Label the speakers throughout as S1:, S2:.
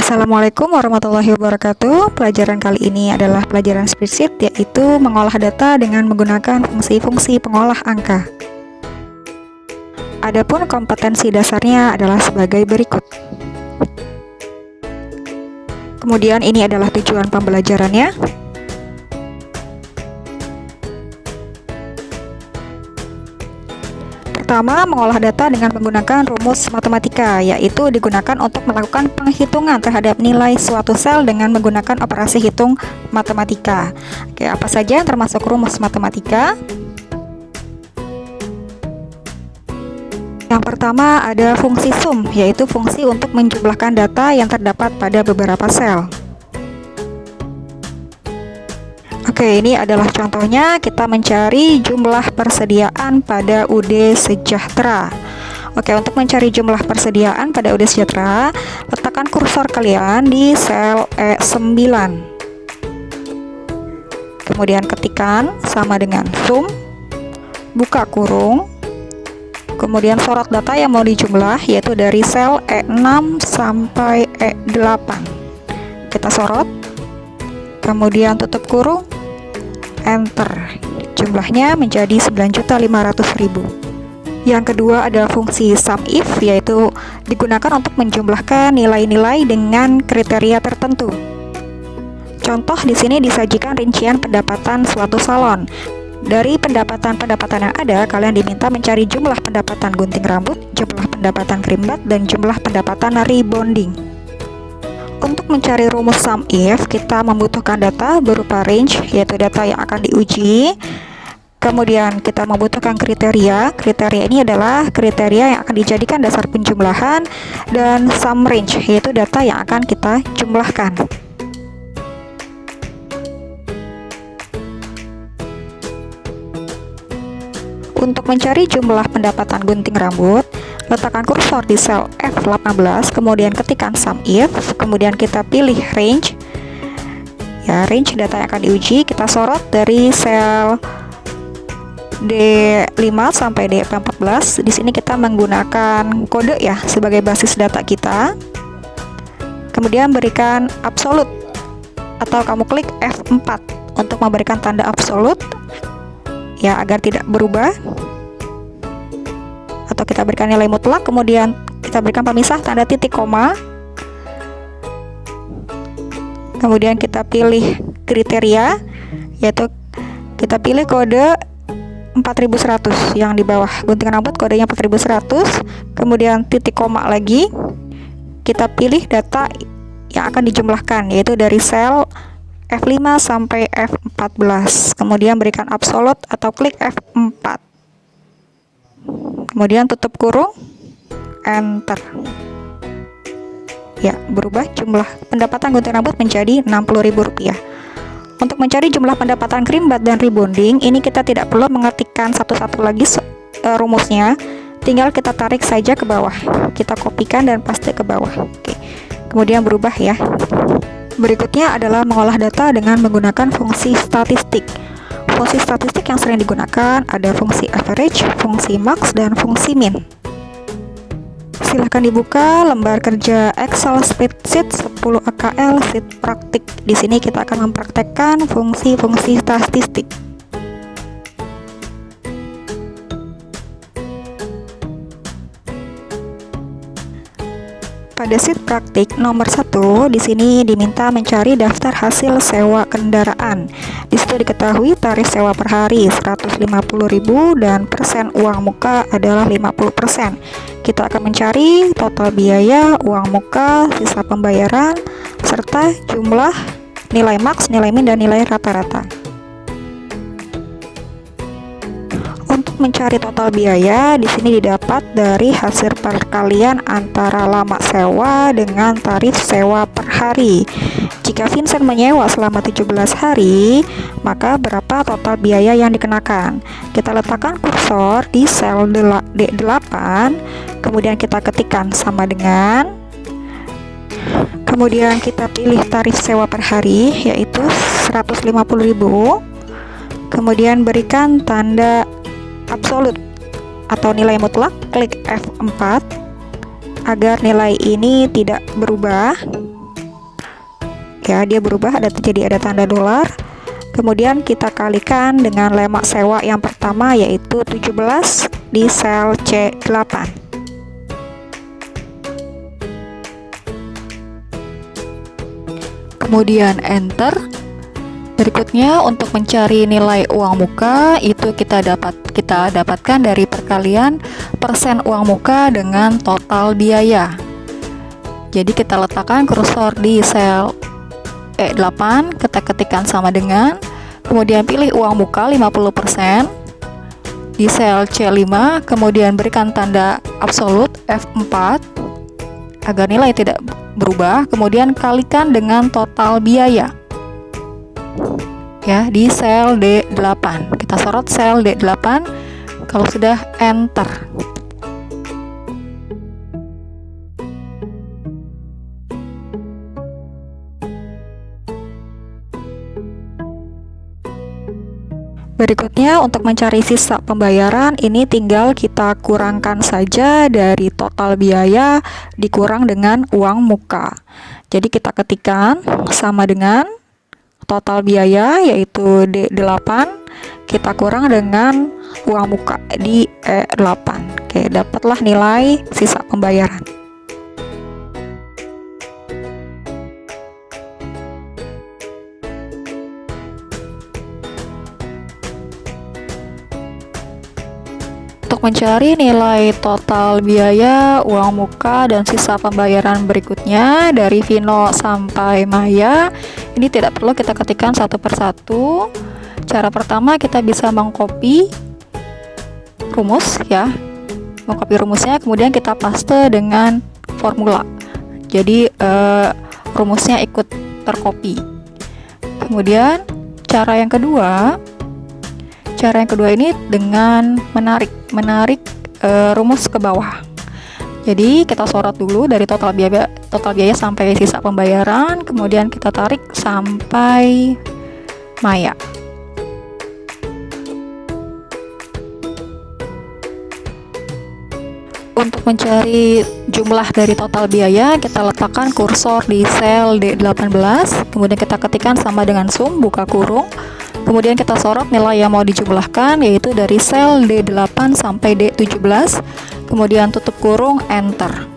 S1: Assalamualaikum warahmatullahi wabarakatuh. Pelajaran kali ini adalah pelajaran spreadsheet, yaitu mengolah data dengan menggunakan fungsi-fungsi pengolah angka. Adapun kompetensi dasarnya adalah sebagai berikut. Kemudian ini adalah tujuan pembelajarannya. Pertama, mengolah data dengan menggunakan rumus matematika, yaitu digunakan untuk melakukan penghitungan terhadap nilai suatu sel dengan menggunakan operasi hitung matematika. Oke, apa saja yang termasuk rumus matematika? Yang pertama ada fungsi sum, yaitu fungsi untuk menjumlahkan data yang terdapat pada beberapa sel. Oke, ini adalah contohnya. Kita mencari jumlah persediaan pada UD Sejahtera. Oke, untuk mencari jumlah persediaan pada UD Sejahtera, letakkan kursor kalian di sel E9. Kemudian ketikkan sama dengan sum, buka kurung, kemudian sorot data yang mau dijumlah, yaitu dari sel E6 sampai E8. Kita sorot, kemudian tutup kurung, enter. Jumlahnya menjadi 9.500.000. Yang kedua adalah fungsi SUMIF, yaitu digunakan untuk menjumlahkan nilai-nilai dengan kriteria tertentu. Contoh di sini disajikan rincian pendapatan suatu salon. Dari pendapatan-pendapatan yang ada, kalian diminta mencari jumlah pendapatan gunting rambut, jumlah pendapatan krimbat, dan jumlah pendapatan rebonding. Untuk mencari rumus SUMIF, kita membutuhkan data berupa range, yaitu data yang akan diuji. Kemudian kita membutuhkan kriteria. Kriteria ini adalah kriteria yang akan dijadikan dasar penjumlahan, dan sum range, yaitu data yang akan kita jumlahkan. Untuk mencari jumlah pendapatan gunting rambut, letakkan kursor di sel F18, kemudian ketikkan SUMIF, kemudian kita pilih range. Ya, range data yang akan diuji, kita sorot dari sel D5 sampai D14. Di sini kita menggunakan kode ya sebagai basis data kita. Kemudian berikan absolut, atau kamu klik F4 untuk memberikan tanda absolut ya agar tidak berubah. Atau kita berikan nilai mutlak, kemudian kita berikan pemisah tanda titik koma, kemudian kita pilih kriteria, yaitu kita pilih kode 4100 yang di bawah gunting rambut, kodenya 4100, kemudian titik koma lagi, kita pilih data yang akan dijumlahkan, yaitu dari sel F5 sampai F14, kemudian berikan absolut atau klik F4. Kemudian tutup kurung, enter. Ya, berubah jumlah pendapatan gunting rambut menjadi Rp60.000. Untuk mencari jumlah pendapatan krimbat dan rebonding, ini kita tidak perlu mengetikkan satu-satu lagi rumusnya, tinggal kita tarik saja ke bawah. Kita kopikan dan paste ke bawah. Oke. Kemudian berubah ya. Berikutnya adalah mengolah data dengan menggunakan fungsi statistik. Fungsi statistik yang sering digunakan ada fungsi average, fungsi max, dan fungsi min. Silahkan dibuka lembar kerja Excel spreadsheet 10 AKL sheet praktik. Di sini kita akan mempraktekkan fungsi-fungsi statistik. Pada sheet praktik nomor 1, di sini diminta mencari daftar hasil sewa kendaraan. Di situ diketahui tarif sewa per hari 150.000 dan persen uang muka adalah 50%. Kita akan mencari total biaya, uang muka, sisa pembayaran, serta jumlah nilai max, nilai min, dan nilai rata-rata. Untuk mencari total biaya, di sini didapat dari hasil perkalian antara lama sewa dengan tarif sewa per hari. Jika Vincent menyewa selama 17 hari, maka berapa total biaya yang dikenakan? Kita letakkan kursor di sel D8, kemudian kita ketikkan sama dengan, kemudian kita pilih tarif sewa per hari, yaitu 150.000, kemudian berikan tanda absolut atau nilai mutlak, klik F4 agar nilai ini tidak berubah. ya, dia berubah, ada tanda dolar. Kemudian kita kalikan dengan lemak sewa yang pertama, yaitu 17 di sel C8. Kemudian enter. Berikutnya untuk mencari nilai uang muka, itu kita dapatkan dari perkalian persen uang muka dengan total biaya. Jadi kita letakkan kursor di sel E8, kita ketikkan sama dengan, kemudian pilih uang muka 50% di sel C5, kemudian berikan tanda absolut F4 agar nilai tidak berubah, kemudian kalikan dengan total biaya ya di sel D8. Kita sorot sel D8. Kalau sudah, enter. Berikutnya untuk mencari sisa pembayaran, ini tinggal kita kurangkan saja dari total biaya dikurang dengan uang muka. Jadi kita ketikkan sama dengan total biaya, yaitu D8, kita kurang dengan uang muka di E8. Oke, dapatlah nilai sisa pembayaran. Untuk mencari nilai total biaya, uang muka, dan sisa pembayaran berikutnya dari Vino sampai Maya, ini tidak perlu kita ketikkan satu persatu. Cara pertama, kita bisa mengcopy rumus ya, mengcopy rumusnya, kemudian kita paste dengan formula. Jadi rumusnya ikut tercopy. Kemudian cara yang kedua ini dengan menarik rumus ke bawah. Jadi kita sorot dulu dari total biaya sampai sisa pembayaran, kemudian kita tarik sampai Maya. Untuk mencari jumlah dari total biaya, kita letakkan kursor di sel D18, kemudian kita ketikkan sama dengan sum, buka kurung. Kemudian kita sorot nilai yang mau dijumlahkan, yaitu dari sel D8 sampai D17, kemudian tutup kurung, enter.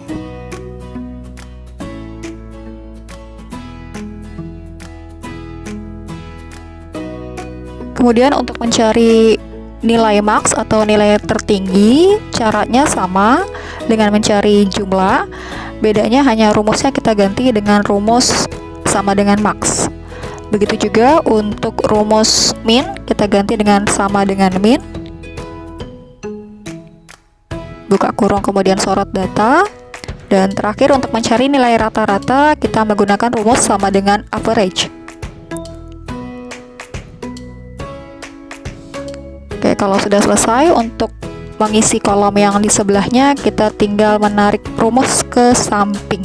S1: Kemudian untuk mencari nilai max atau nilai tertinggi, caranya sama dengan mencari jumlah, bedanya hanya rumusnya kita ganti dengan rumus sama dengan max. Begitu juga untuk rumus min, kita ganti dengan sama dengan min. Buka kurung, kemudian sorot data. Dan terakhir untuk mencari nilai rata-rata, kita menggunakan rumus sama dengan average. Oke, kalau sudah selesai, untuk mengisi kolom yang di sebelahnya, kita tinggal menarik rumus ke samping.